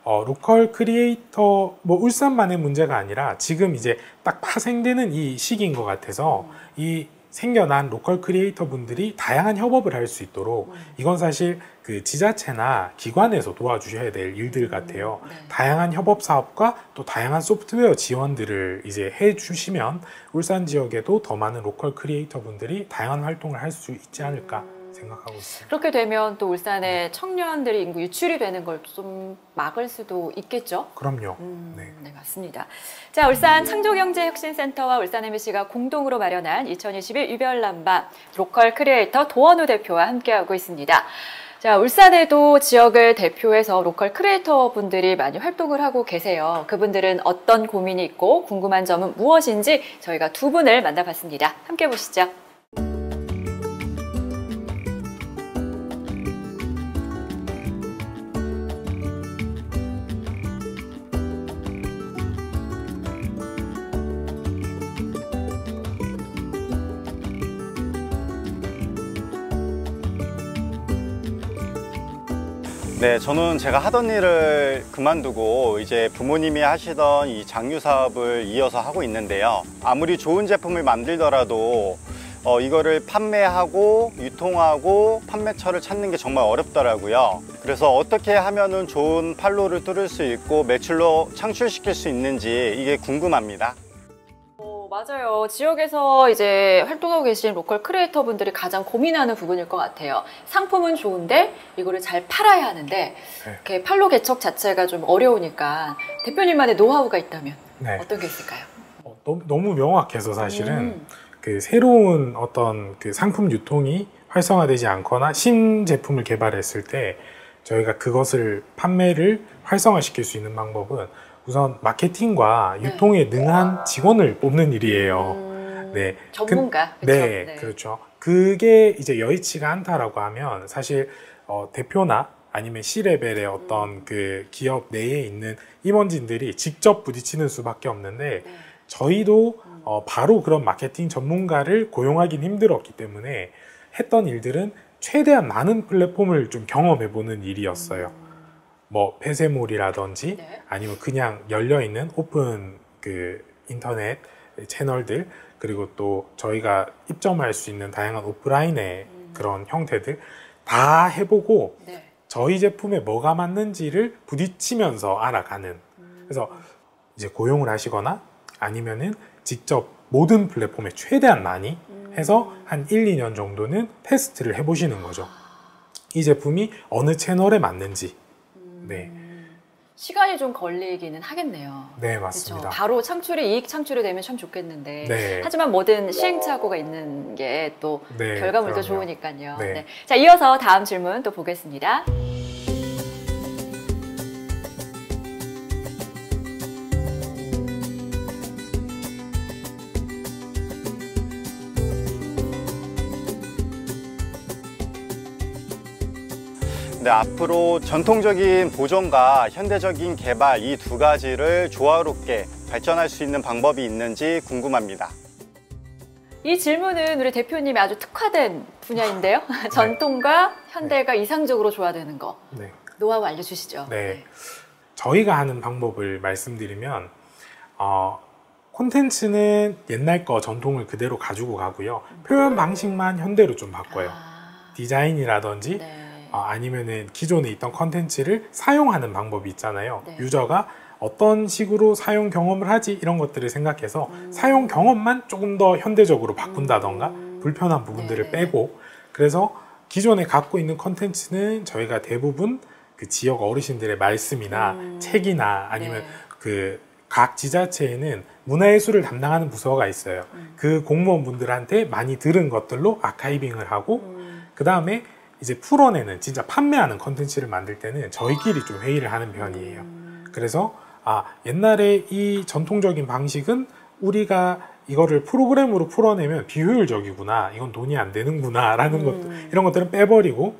로컬 크리에이터, 울산만의 문제가 아니라 지금 이제 딱 파생되는 이 시기인 것 같아서 이 생겨난 로컬 크리에이터 분들이 다양한 협업을 할 수 있도록, 이건 사실 그 지자체나 기관에서 도와주셔야 될 일들 같아요. 다양한 협업 사업과 또 다양한 소프트웨어 지원들을 이제 해주시면 울산 지역에도 더 많은 로컬 크리에이터 분들이 다양한 활동을 할 수 있지 않을까 생각하고 있습니다. 그렇게 되면 또 울산의 청년들이 인구 유출이 되는 걸 좀 막을 수도 있겠죠? 그럼요. 네, 맞습니다. 자, 울산 창조경제혁신센터와 울산 MBC가 공동으로 마련한 2021 유별난밤 로컬 크리에이터 도원우 대표와 함께하고 있습니다. 자, 울산에도 지역을 대표해서 로컬 크리에이터 분들이 많이 활동을 하고 계세요. 그분들은 어떤 고민이 있고 궁금한 점은 무엇인지 저희가 두 분을 만나봤습니다. 함께 보시죠. 네, 저는 제가 하던 일을 그만두고 이제 부모님이 하시던 이 장유 사업을 이어서 하고 있는데요. 아무리 좋은 제품을 만들더라도 이거를 판매하고 유통하고 판매처를 찾는 게 정말 어렵더라고요. 그래서 어떻게 하면은 좋은 판로를 뚫을 수 있고 매출로 창출시킬 수 있는지 이게 궁금합니다. 맞아요. 지역에서 이제 활동하고 계신 로컬 크리에이터 분들이 가장 고민하는 부분일 것 같아요. 상품은 좋은데 이거를 잘 팔아야 하는데 이렇게 판로 개척 자체가 좀 어려우니까 대표님만의 노하우가 있다면 어떤 게 있을까요? 너무 명확해서 사실은 그 새로운 어떤 그 상품 유통이 활성화되지 않거나 신제품을 개발했을 때 저희가 그것을 판매를 활성화시킬 수 있는 방법은 우선 마케팅과 유통에 능한 직원을 뽑는 일이에요. 네. 전문가. 그쵸? 네, 네, 그렇죠. 그게 이제 여의치가 않다라고 하면 사실 대표나 아니면 C레벨의 어떤 그 기업 내에 있는 임원진들이 직접 부딪히는 수밖에 없는데 네. 저희도 바로 그런 마케팅 전문가를 고용하긴 힘들었기 때문에 했던 일들은 최대한 많은 플랫폼을 좀 경험해보는 일이었어요. 뭐 폐쇄몰이라든지 네. 아니면 그냥 열려있는 오픈 그 인터넷 채널들, 그리고 또 저희가 입점할 수 있는 다양한 오프라인의 그런 형태들 다 해보고 네. 저희 제품에 뭐가 맞는지를 부딪히면서 알아가는. 그래서 이제 고용을 하시거나 아니면은 직접 모든 플랫폼에 최대한 많이 해서 한 1, 2년 정도는 테스트를 해보시는 거죠. 이 제품이 어느 채널에 맞는지. 네. 시간이 좀 걸리기는 하겠네요. 네, 맞습니다. 그쵸? 바로 이익 창출이 되면 참 좋겠는데. 네. 하지만 뭐든 시행착오가 있는 게 또 네, 결과물도 그럼요. 좋으니까요. 네. 네. 자, 이어서 다음 질문 또 보겠습니다. 네, 앞으로 전통적인 보존과 현대적인 개발 이 두 가지를 조화롭게 발전할 수 있는 방법이 있는지 궁금합니다. 이 질문은 우리 대표님이 아주 특화된 분야인데요. 전통과 현대가 이상적으로 조화되는 거. 네. 노하우 알려주시죠. 네. 저희가 하는 방법을 말씀드리면 콘텐츠는 옛날 거 전통을 그대로 가지고 가고요. 표현 방식만 현대로 좀 바꿔요. 디자인이라든지 네. 아니면은 기존에 있던 컨텐츠를 사용하는 방법이 있잖아요. 네. 유저가 어떤 식으로 사용 경험을 하지 이런 것들을 생각해서 사용 경험만 조금 더 현대적으로 바꾼다던가 불편한 부분들을 네네. 빼고, 그래서 기존에 갖고 있는 컨텐츠는 저희가 대부분 그 지역 어르신들의 말씀이나 책이나 아니면 네. 그 각 지자체에는 문화예술을 담당하는 부서가 있어요. 그 공무원분들한테 많이 들은 것들로 아카이빙을 하고 그 다음에 이제 풀어내는 진짜 판매하는 컨텐츠를 만들 때는 저희끼리 좀 회의를 하는 편이에요. 그래서 옛날에 이 전통적인 방식은 우리가 이거를 프로그램으로 풀어내면 비효율적이구나, 이건 돈이 안 되는구나 라는 것들, 이런 것들은 빼버리고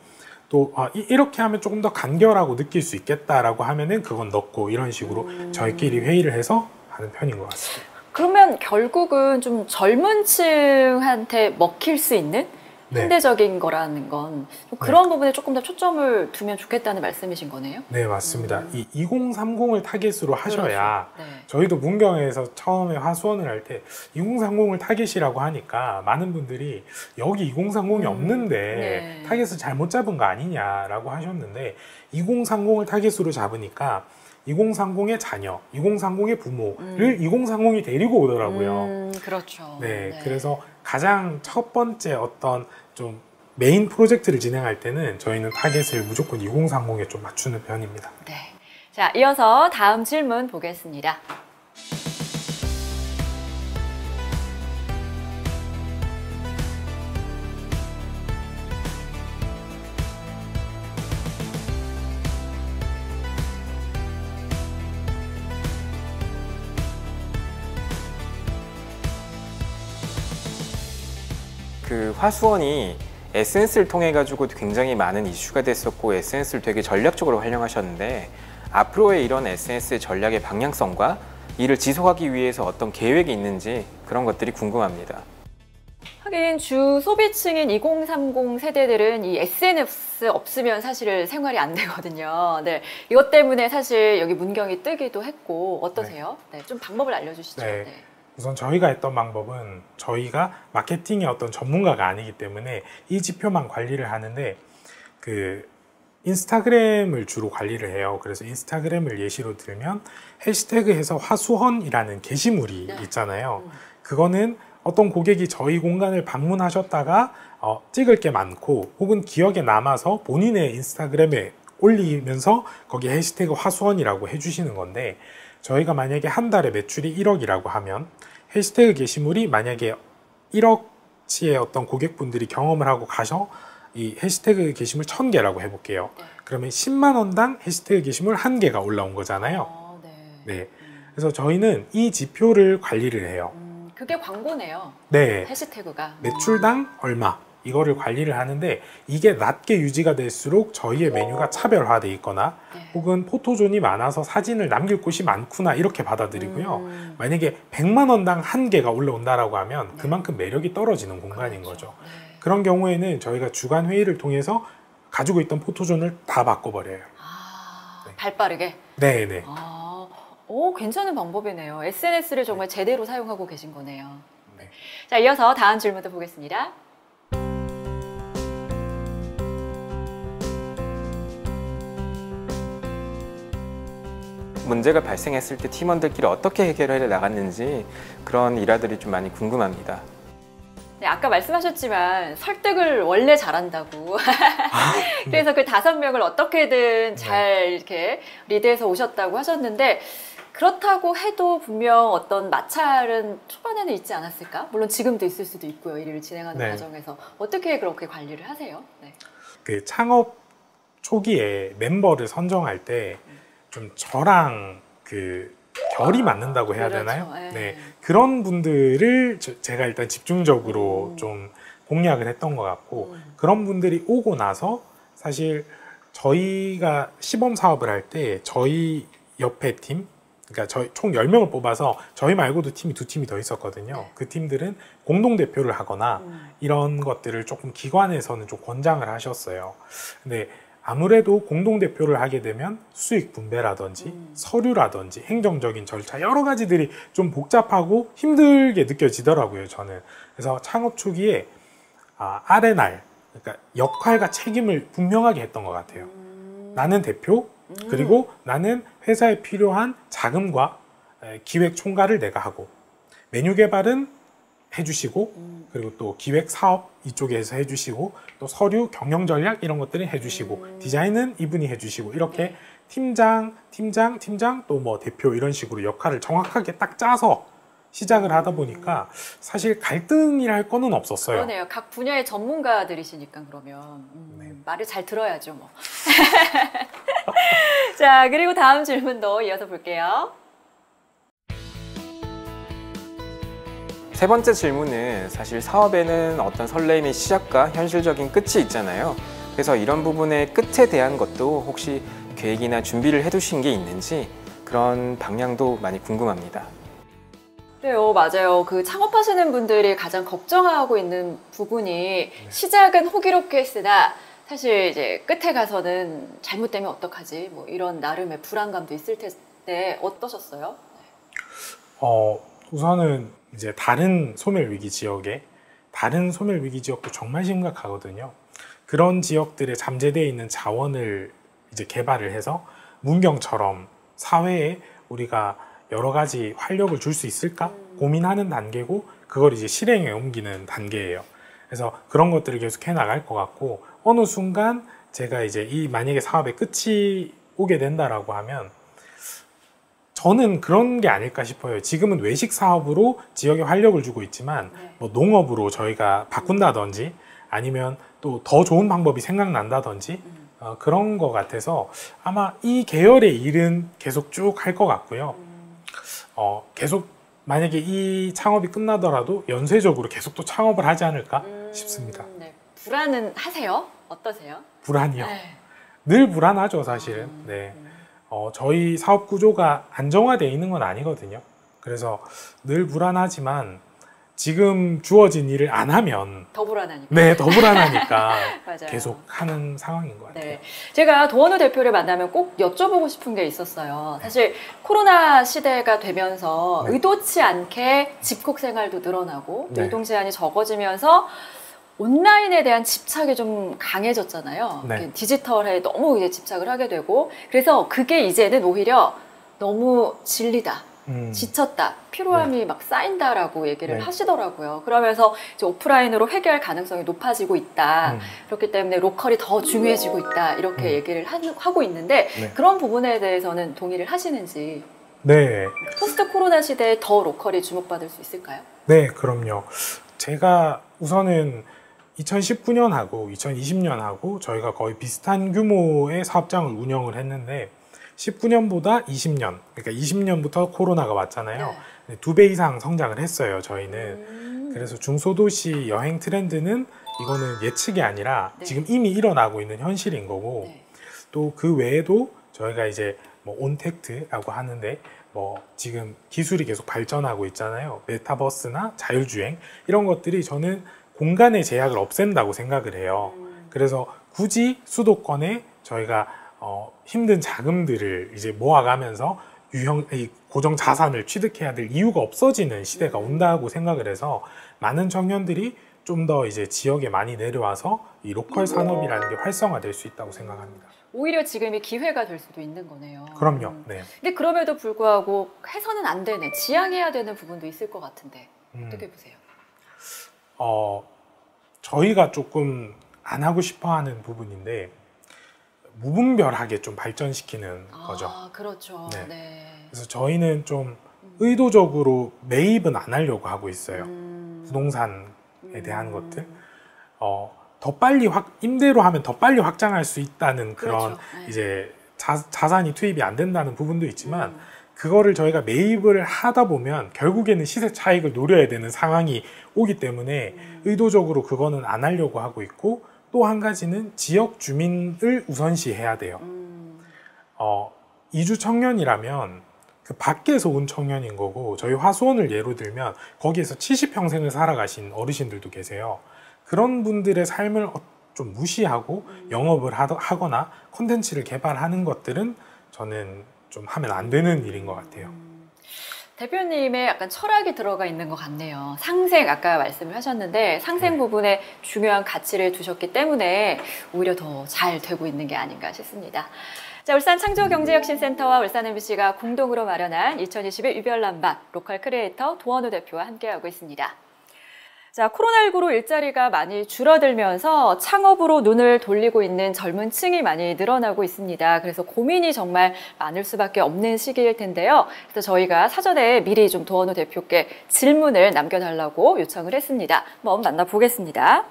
또 이렇게 하면 조금 더 간결하고 느낄 수 있겠다라고 하면은 그건 넣고, 이런 식으로 저희끼리 회의를 해서 하는 편인 것 같습니다. 그러면 결국은 좀 젊은 층한테 먹힐 수 있는 네. 현대적인 거라는 건 그런 부분에 조금 더 초점을 두면 좋겠다는 말씀이신 거네요? 네, 맞습니다. 이 2030을 타겟으로 하셔야, 그렇죠. 네. 저희도 문경에서 처음에 화수원을 할 때 2030을 타겟이라고 하니까 많은 분들이 여기 2030이 없는데 네. 타겟을 잘못 잡은 거 아니냐라고 하셨는데, 2030을 타겟으로 잡으니까 2030의 자녀, 2030의 부모를 2030이 데리고 오더라고요. 그렇죠. 네, 그래서 가장 첫 번째 어떤 좀 메인 프로젝트를 진행할 때는 저희는 타겟을 무조건 2030에 좀 맞추는 편입니다. 네. 자, 이어서 다음 질문 보겠습니다. 그 화수원이 SNS를 통해 가지고 굉장히 많은 이슈가 됐었고 SNS를 되게 전략적으로 활용하셨는데, 앞으로의 이런 SNS 전략의 방향성과 이를 지속하기 위해서 어떤 계획이 있는지 그런 것들이 궁금합니다. 하긴 주 소비층인 2030 세대들은 이 SNS 없으면 사실 생활이 안 되거든요. 네, 이것 때문에 사실 여기 문경이 뜨기도 했고 어떠세요? 네, 좀 방법을 알려주시죠. 네. 네. 우선 저희가 했던 방법은, 저희가 마케팅의 어떤 전문가가 아니기 때문에 이 지표만 관리를 하는데, 그 인스타그램을 주로 관리를 해요. 그래서 인스타그램을 예시로 들면 해시태그해서 화수헌이라는 게시물이 있잖아요. 그거는 어떤 고객이 저희 공간을 방문하셨다가 찍을 게 많고 혹은 기억에 남아서 본인의 인스타그램에 올리면서 거기에 해시태그 화수헌이라고 해주시는 건데, 저희가 만약에 한 달에 매출이 1억이라고 하면 해시태그 게시물이 만약에 1억치의 어떤 고객분들이 경험을 하고 가셔 이 해시태그 게시물 1000개라고 해볼게요. 그러면 10만 원당 해시태그 게시물 1개가 올라온 거잖아요. 네. 네. 그래서 저희는 이 지표를 관리를 해요. 그게 광고네요. 네. 해시태그가. 매출당 얼마 이거를 관리를 하는데 이게 낮게 유지가 될수록 저희의 메뉴가 차별화돼 있거나 네. 혹은 포토존이 많아서 사진을 남길 곳이 많구나 이렇게 받아들이고요. 만약에 100만 원당 한 개가 올라온다라고 하면 그만큼 매력이 떨어지는 공간인 거죠. 네. 그런 경우에는 저희가 주간 회의를 통해서 가지고 있던 포토존을 다 바꿔버려요. 네. 발빠르게. 네네. 오, 괜찮은 방법이네요. SNS를 정말 제대로 사용하고 계신 거네요. 네. 자, 이어서 다음 질문도 보겠습니다. 문제가 발생했을 때 팀원들끼리 어떻게 해결해 나갔는지 그런 일화들이 좀 많이 궁금합니다. 네, 아까 말씀하셨지만 설득을 원래 잘한다고. 그래서 그 5명을 어떻게든 잘 이렇게 리드해서 오셨다고 하셨는데 그렇다고 해도 분명 어떤 마찰은 초반에는 있지 않았을까? 물론 지금도 있을 수도 있고요. 일을 진행하는 과정에서. 어떻게 그렇게 관리를 하세요? 네. 그 창업 초기에 멤버를 선정할 때 좀 저랑 그 결이 맞는다고 해야 되나요? 네. 그런 분들을 제가 일단 집중적으로 좀 공략을 했던 것 같고 그런 분들이 오고 나서 사실 저희가 시범 사업을 할 때 저희 옆에 팀 그러니까 저희 총 10명을 뽑아서 저희 말고도 팀이 2팀이 더 있었거든요. 그 팀들은 공동대표를 하거나 이런 것들을 조금 기관에서는 좀 권장을 하셨어요. 근데 아무래도 공동대표를 하게 되면 수익 분배라든지 서류라든지 행정적인 절차 여러 가지들이 좀 복잡하고 힘들게 느껴지더라고요, 저는. 그래서 창업 초기에 R&R, 그러니까 역할과 책임을 분명하게 했던 것 같아요. 나는 대표, 그리고 나는 회사에 필요한 자금과 기획 총괄을 내가 하고 메뉴 개발은 해주시고 그리고 또 기획 사업 이쪽에서 해주시고 또 서류 경영 전략 이런 것들은 해주시고 디자인은 이분이 해주시고 이렇게 팀장 또 뭐 대표 이런 식으로 역할을 정확하게 딱 짜서 시작을 하다 보니까 사실 갈등이라 할 거는 없었어요. 그러네요. 각 분야의 전문가들이시니까 그러면 말을 잘 들어야죠 뭐. 자, 그리고 다음 질문도 이어서 볼게요. 세 번째 질문은 사실 사업에는 어떤 설렘의 시작과 현실적인 끝이 있잖아요. 그래서 이런 부분의 끝에 대한 것도 혹시 계획이나 준비를 해두신 게 있는지 그런 방향도 많이 궁금합니다. 그래요, 맞아요. 그 창업하시는 분들이 가장 걱정하고 있는 부분이 시작은 호기롭게 했으나 사실 이제 끝에 가서는 잘못되면 어떡하지? 뭐 이런 나름의 불안감도 있을 텐데 어떠셨어요? 우선은 이제 다른 소멸위기 지역도 정말 심각하거든요. 그런 지역들에 잠재되어 있는 자원을 이제 개발을 해서 문경처럼 사회에 우리가 여러 가지 활력을 줄 수 있을까 고민하는 단계고 그걸 이제 실행에 옮기는 단계예요. 그래서 그런 것들을 계속 해 나갈 것 같고 어느 순간 제가 이제 만약에 사업의 끝이 오게 된다라고 하면 저는 그런 게 아닐까 싶어요. 지금은 외식 사업으로 지역에 활력을 주고 있지만 뭐 농업으로 저희가 바꾼다든지 아니면 또 더 좋은 방법이 생각난다든지 그런 것 같아서 아마 이 계열의 일은 계속 쭉 할 것 같고요. 계속 만약에 이 창업이 끝나더라도 연쇄적으로 계속 또 창업을 하지 않을까 싶습니다. 네. 불안은 하세요? 어떠세요? 불안이요? 네. 늘 불안하죠, 사실은. 네. 저희 사업 구조가 안정화되어 있는 건 아니거든요. 그래서 늘 불안하지만 지금 주어진 일을 안 하면 더 불안하니까. 네, 더 불안하니까 맞아요. 계속 하는 상황인 것 같아요. 네. 제가 도원우 대표를 만나면 꼭 여쭤보고 싶은 게 있었어요. 사실 코로나 시대가 되면서 의도치 않게 집콕 생활도 늘어나고 이동 제한이 적어지면서 온라인에 대한 집착이 좀 강해졌잖아요. 디지털에 너무 이제 집착을 하게 되고 그래서 그게 이제는 오히려 너무 질리다. 지쳤다, 피로함이 막 쌓인다라고 얘기를 하시더라고요. 그러면서 이제 오프라인으로 회귀할 가능성이 높아지고 있다. 그렇기 때문에 로컬이 더 중요해지고 있다. 이렇게 얘기를 하고 있는데 그런 부분에 대해서는 동의를 하시는지. 네. 포스트 코로나 시대에 더 로컬이 주목받을 수 있을까요? 네, 그럼요. 제가 우선은 2019년하고 2020년하고 저희가 거의 비슷한 규모의 사업장을 운영을 했는데 19년보다 20년, 그러니까 20년부터 코로나가 왔잖아요. 2배 이상 성장을 했어요, 저희는. 그래서 중소도시 여행 트렌드는 이거는 예측이 아니라 지금 이미 일어나고 있는 현실인 거고, 또 그 외에도 저희가 이제 뭐 온택트라고 하는데 뭐 지금 기술이 계속 발전하고 있잖아요. 메타버스나 자율주행 이런 것들이 저는 공간의 제약을 없앤다고 생각을 해요. 그래서 굳이 수도권에 저희가 힘든 자금들을 이제 모아가면서 고정 자산을 취득해야 될 이유가 없어지는 시대가 온다고 생각을 해서 많은 청년들이 좀 더 이제 지역에 많이 내려와서 이 로컬 산업이라는 게 활성화될 수 있다고 생각합니다. 오히려 지금이 기회가 될 수도 있는 거네요. 그럼요. 네. 근데 그럼에도 불구하고 해서는 안 되는, 지양해야 되는 부분도 있을 것 같은데 어떻게 보세요? 저희가 조금 안 하고 싶어하는 부분인데 무분별하게 좀 발전시키는 거죠. 그렇죠. 네. 네. 그래서 저희는 좀 의도적으로 매입은 안 하려고 하고 있어요. 부동산에 대한 것들. 더 빨리 임대로 하면 더 빨리 확장할 수 있다는 그런 그렇죠. 네. 이제 자산이 투입이 안 된다는 부분도 있지만 그거를 저희가 매입을 하다 보면 결국에는 시세 차익을 노려야 되는 상황이 오기 때문에 의도적으로 그거는 안 하려고 하고 있고, 또 한 가지는 지역 주민을 우선시해야 돼요. 이주 청년이라면 그 밖에서 온 청년인 거고, 저희 화수원을 예로 들면 거기에서 70평생을 살아가신 어르신들도 계세요. 그런 분들의 삶을 좀 무시하고 영업을 하거나 콘텐츠를 개발하는 것들은 저는 좀 하면 안 되는 일인 것 같아요. 대표님의 약간 철학이 들어가 있는 것 같네요. 상생, 아까 말씀을 하셨는데 상생 부분에 중요한 가치를 두셨기 때문에 오히려 더 잘 되고 있는 게 아닌가 싶습니다. 자, 울산 창조경제혁신센터와 울산 MBC가 공동으로 마련한 2021 유별난방 로컬 크리에이터 도원우 대표와 함께하고 있습니다. 자, 코로나19로 일자리가 많이 줄어들면서 창업으로 눈을 돌리고 있는 젊은 층이 많이 늘어나고 있습니다. 그래서 고민이 정말 많을 수밖에 없는 시기일 텐데요. 그래서 저희가 사전에 미리 좀 도원우 대표께 질문을 남겨달라고 요청을 했습니다. 한번 만나보겠습니다.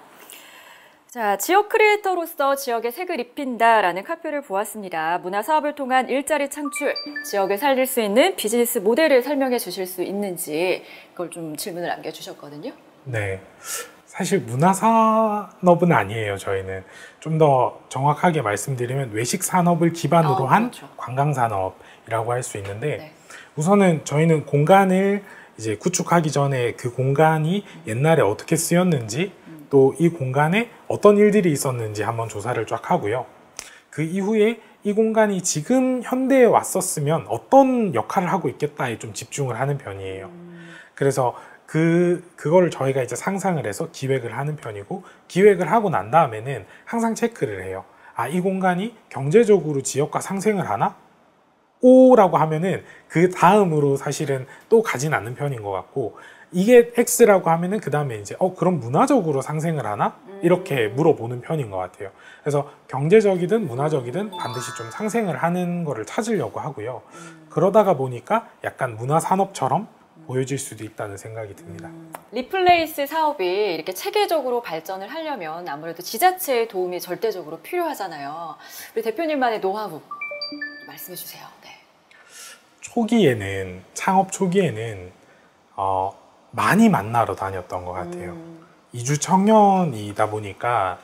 자, 지역 크리에이터로서 지역에 색을 입힌다라는 카페를 보았습니다. 문화사업을 통한 일자리 창출, 지역을 살릴 수 있는 비즈니스 모델을 설명해 주실 수 있는지 그걸 좀 질문을 남겨주셨거든요. 네, 사실 문화산업은 아니에요. 저희는 좀 더 정확하게 말씀드리면 외식산업을 기반으로 한 그렇죠. 관광산업이라고 할 수 있는데, 우선은 저희는 공간을 이제 구축하기 전에 그 공간이 옛날에 어떻게 쓰였는지, 또 이 공간에 어떤 일들이 있었는지 한번 조사를 쫙 하고요. 그 이후에 이 공간이 지금 현대에 왔었으면 어떤 역할을 하고 있겠다에 좀 집중을 하는 편이에요. 그래서 그거를 저희가 이제 상상을 해서 기획을 하는 편이고, 기획을 하고 난 다음에는 항상 체크를 해요. 이 공간이 경제적으로 지역과 상생을 하나? O라고 하면은 그 다음으로 사실은 또 가진 않는 편인 것 같고, 이게 X라고 하면은 그 다음에 이제 그럼 문화적으로 상생을 하나? 이렇게 물어보는 편인 것 같아요. 그래서 경제적이든 문화적이든 반드시 좀 상생을 하는 거를 찾으려고 하고요. 그러다가 보니까 약간 문화산업처럼 보여질 수도 있다는 생각이 듭니다. 리플레이스 사업이 이렇게 체계적으로 발전을 하려면 아무래도 지자체의 도움이 절대적으로 필요하잖아요. 우리 대표님만의 노하우 말씀해 주세요. 네. 창업 초기에는 많이 만나러 다녔던 것 같아요. 이주 청년이다 보니까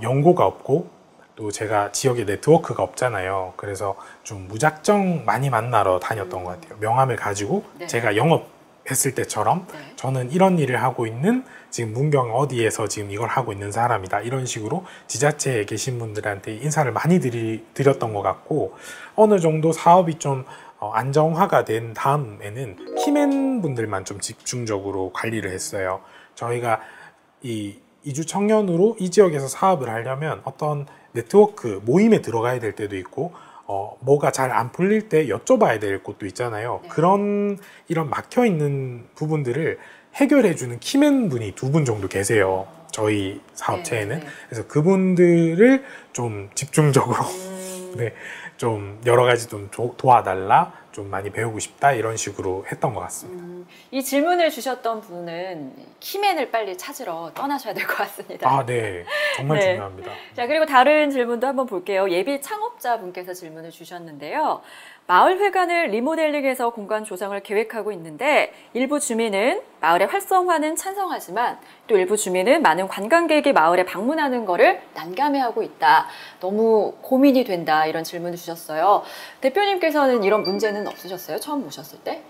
연고가 없고, 또 제가 지역에 네트워크가 없잖아요. 그래서 좀 무작정 많이 만나러 다녔던 것 같아요. 명함을 가지고 제가 영업했을 때처럼 저는 이런 일을 하고 있는, 지금 문경 어디에서 지금 이걸 하고 있는 사람이다, 이런 식으로 지자체에 계신 분들한테 인사를 많이 드렸던 것 같고, 어느 정도 사업이 좀 안정화가 된 다음에는 키맨 분들만 좀 집중적으로 관리를 했어요. 저희가 이주 청년으로 이 지역에서 사업을 하려면 어떤 네트워크 모임에 들어가야 될 때도 있고, 뭐가 잘 안 풀릴 때 여쭤봐야 될 곳도 있잖아요. 이런 막혀 있는 부분들을 해결해 주는 키맨 분이 2분 정도 계세요. 저희 사업체에는. 그래서 그분들을 좀 집중적으로 좀 여러 가지 좀 도와달라, 좀 많이 배우고 싶다 이런 식으로 했던 것 같습니다. 이 질문을 주셨던 분은 키맨을 빨리 찾으러 떠나셔야 될 것 같습니다. 아, 네. 정말 네. 중요합니다. 자, 그리고 다른 질문도 한번 볼게요. 예비 창업자분께서 질문을 주셨는데요. 마을회관을 리모델링해서 공간 조성을 계획하고 있는데 일부 주민은 마을의 활성화는 찬성하지만 또 일부 주민은 많은 관광객이 마을에 방문하는 거를 난감해하고 있다. 너무 고민이 된다. 이런 질문을 주셨어요. 대표님께서는 이런 문제는 없으셨어요? 처음 오셨을 때?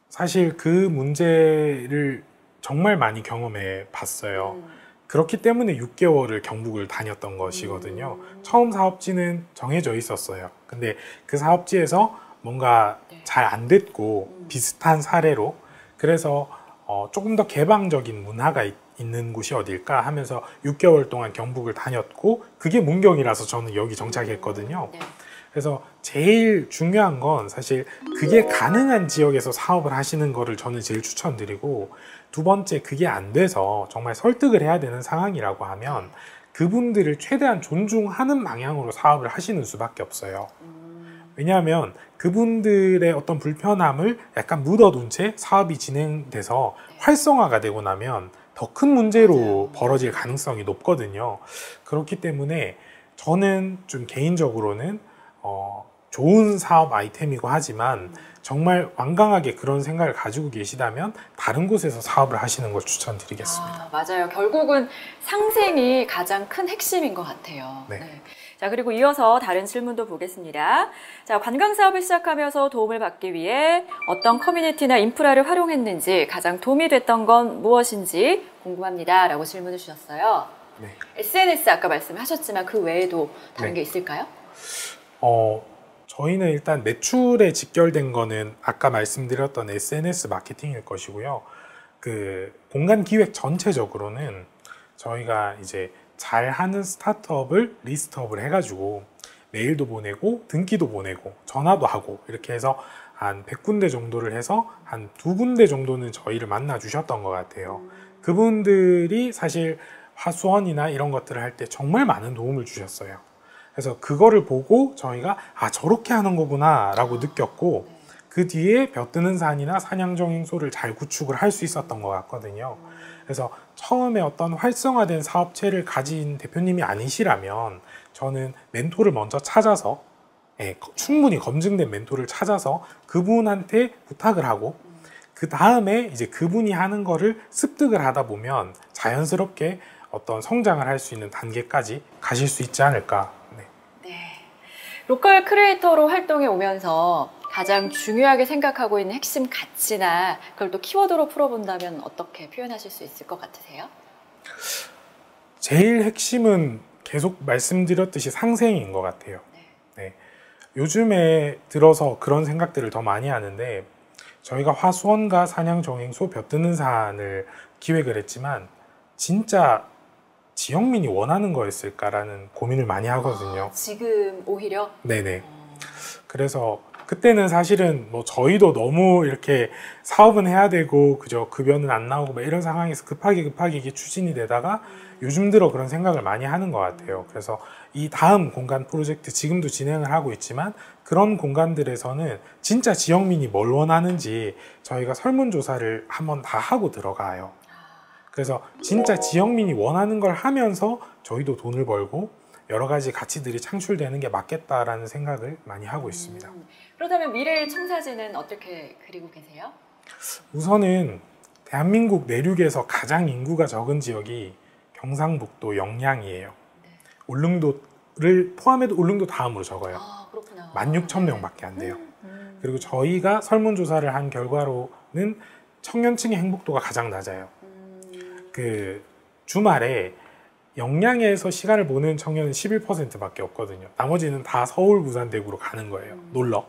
사실 그 문제를 정말 많이 경험해 봤어요. 그렇기 때문에 6개월을 경북을 다녔던 것이거든요. 처음 사업지는 정해져 있었어요. 근데 그 사업지에서 뭔가 잘 안 됐고 비슷한 사례로 그래서 조금 더 개방적인 문화가 있는 곳이 어딜까 하면서 6개월 동안 경북을 다녔고 그게 문경이라서 저는 여기 정착했거든요. 그래서 제일 중요한 건 사실 그게 가능한 지역에서 사업을 하시는 거를 저는 제일 추천드리고 두 번째 그게 안 돼서 정말 설득을 해야 되는 상황이라고 하면 그분들을 최대한 존중하는 방향으로 사업을 하시는 수밖에 없어요. 왜냐하면 그분들의 어떤 불편함을 약간 묻어둔 채 사업이 진행돼서 활성화가 되고 나면 더 큰 문제로 벌어질 가능성이 높거든요. 그렇기 때문에 저는 좀 개인적으로는 좋은 사업 아이템이고 하지만 정말 완강하게 그런 생각을 가지고 계시다면 다른 곳에서 사업을 하시는 걸 추천드리겠습니다. 맞아요. 결국은 상생이 가장 큰 핵심인 것 같아요. 네. 네. 자, 그리고 이어서 다른 질문도 보겠습니다. 자, 관광 사업을 시작하면서 도움을 받기 위해 어떤 커뮤니티나 인프라를 활용했는지 가장 도움이 됐던 건 무엇인지 궁금합니다. 라고 질문을 주셨어요. 네. SNS 아까 말씀하셨지만 그 외에도 다른 네. 게 있을까요? 저희는 일단 매출에 직결된 거는 아까 말씀드렸던 SNS 마케팅일 것이고요. 그 공간 기획 전체적으로는 저희가 이제 잘하는 스타트업을 리스트업을 해가지고 메일도 보내고 등기도 보내고 전화도 하고 이렇게 해서 한 100군데 정도를 해서 한 2군데 정도는 저희를 만나 주셨던 것 같아요. 그분들이 사실 화수원이나 이런 것들을 할 때 정말 많은 도움을 주셨어요. 그래서 그거를 보고 저희가 저렇게 하는 거구나 라고 느꼈고 그 뒤에 벼뜨는 산이나 산양정행소를 잘 구축을 할 수 있었던 것 같거든요. 그래서 처음에 어떤 활성화된 사업체를 가진 대표님이 아니시라면 저는 멘토를 먼저 찾아서 충분히 검증된 멘토를 찾아서 그분한테 부탁을 하고 그 다음에 이제 그분이 하는 거를 습득을 하다 보면 자연스럽게 어떤 성장을 할 수 있는 단계까지 가실 수 있지 않을까. 네. 로컬 크리에이터로 활동해 오면서 가장 중요하게 생각하고 있는 핵심 가치나 그걸 또 키워드로 풀어본다면 어떻게 표현하실 수 있을 것 같으세요? 제일 핵심은 계속 말씀드렸듯이 상생인 것 같아요. 네. 요즘에 들어서 그런 생각들을 더 많이 하는데 저희가 화수원과 산양정행소 벼뜨는 산을 기획을 했지만 진짜 지역민이 원하는 거였을까라는 고민을 많이 하거든요. 지금 오히려? 네네. 그래서 그때는 사실은 뭐 저희도 너무 이렇게 사업은 해야 되고 그저 급여는 안 나오고 막 이런 상황에서 급하게 이게 추진이 되다가 요즘 들어 그런 생각을 많이 하는 것 같아요. 그래서 이 다음 공간 프로젝트 지금도 진행을 하고 있지만 그런 공간들에서는 진짜 지역민이 뭘 원하는지 저희가 설문조사를 한번 다 하고 들어가요. 그래서 진짜 지역민이 원하는 걸 하면서 저희도 돈을 벌고 여러 가지 가치들이 창출되는 게 맞겠다라는 생각을 많이 하고 있습니다. 그렇다면 미래의 청사진은 어떻게 그리고 계세요? 우선은 대한민국 내륙에서 가장 인구가 적은 지역이 경상북도 영양이에요. 울릉도를 포함해도 울릉도 다음으로 적어요. 그렇구나. 16,000명밖에 안 돼요. 그리고 저희가 설문조사를 한 결과로는 청년층의 행복도가 가장 낮아요. 그 주말에 영양에서 시간을 보내는 청년은 11%밖에 없거든요. 나머지는 다 서울, 부산, 대구로 가는 거예요. 놀러.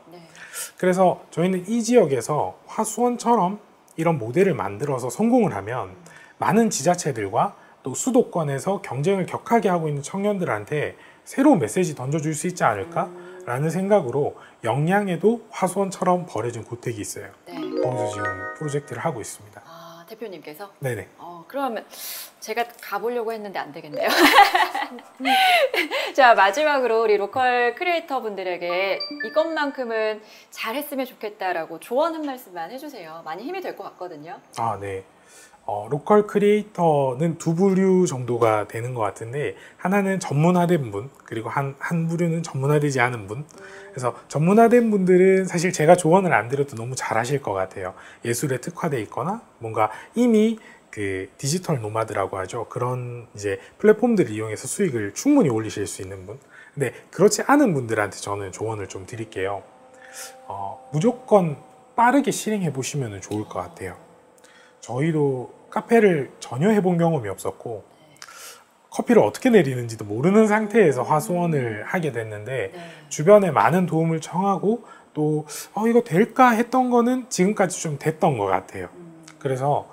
그래서 저희는 이 지역에서 화수원처럼 이런 모델을 만들어서 성공을 하면 많은 지자체들과 또 수도권에서 경쟁을 격하게 하고 있는 청년들한테 새로운 메시지 던져줄 수 있지 않을까라는 생각으로 영양에도 화수원처럼 버려진 고택이 있어요. 거기서 지금 프로젝트를 하고 있습니다. 대표님께서? 네네. 그러면 제가 가보려고 했는데 안 되겠네요. 자, 마지막으로 우리 로컬 크리에이터 분들에게 이것만큼은 잘했으면 좋겠다라고 조언 한 말씀만 해주세요. 많이 힘이 될 것 같거든요. 네. 로컬 크리에이터는 두 부류 정도가 되는 것 같은데, 하나는 전문화된 분, 그리고 한 부류는 전문화되지 않은 분. 그래서 전문화된 분들은 사실 제가 조언을 안 드려도 너무 잘하실 것 같아요. 예술에 특화돼 있거나 뭔가 이미 그 디지털 노마드라고 하죠. 그런 이제 플랫폼들을 이용해서 수익을 충분히 올리실 수 있는 분. 근데 그렇지 않은 분들한테 저는 조언을 좀 드릴게요. 무조건 빠르게 실행해 보시면 좋을 것 같아요. 저희도 카페를 전혀 해본 경험이 없었고 커피를 어떻게 내리는지도 모르는 상태에서 화수원을 하게 됐는데, 주변에 많은 도움을 청하고 또 이거 될까 했던 거는 지금까지 좀 됐던 것 같아요. 그래서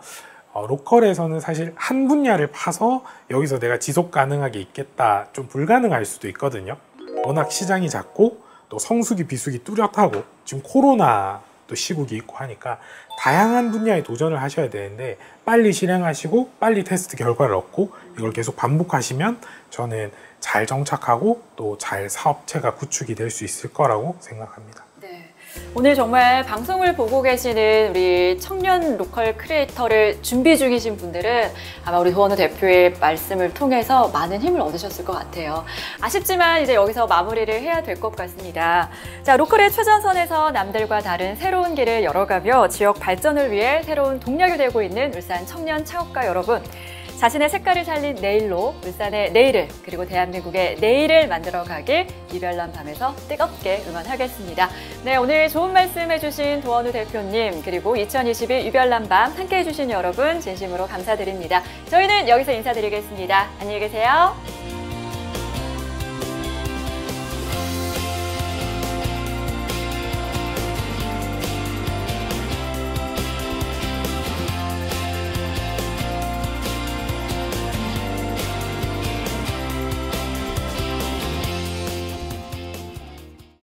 로컬에서는 사실 한 분야를 파서 여기서 내가 지속 가능하게 있겠다, 좀 불가능할 수도 있거든요. 워낙 시장이 작고 또 성수기 비수기 뚜렷하고 지금 코로나 또 시국이 있고 하니까 다양한 분야에 도전을 하셔야 되는데, 빨리 실행하시고 빨리 테스트 결과를 얻고 이걸 계속 반복하시면 저는 잘 정착하고 또 잘 사업체가 구축이 될 수 있을 거라고 생각합니다. 네. 오늘 정말 방송을 보고 계시는 우리 청년 로컬 크리에이터를 준비 중이신 분들은 아마 우리 도원우 대표의 말씀을 통해서 많은 힘을 얻으셨을 것 같아요. 아쉽지만 이제 여기서 마무리를 해야 될 것 같습니다. 자, 로컬의 최전선에서 남들과 다른 새로운 길을 열어가며 지역 발전을 위해 새로운 동력이 되고 있는 울산 청년 창업가 여러분. 자신의 색깔을 살린 내일로 울산의 내일을, 그리고 대한민국의 내일을 만들어가길 이별난 밤에서 뜨겁게 응원하겠습니다. 네, 오늘 좋은 말씀 해주신 도원우 대표님, 그리고 2021 이별난 밤 함께 해주신 여러분 진심으로 감사드립니다. 저희는 여기서 인사드리겠습니다. 안녕히 계세요.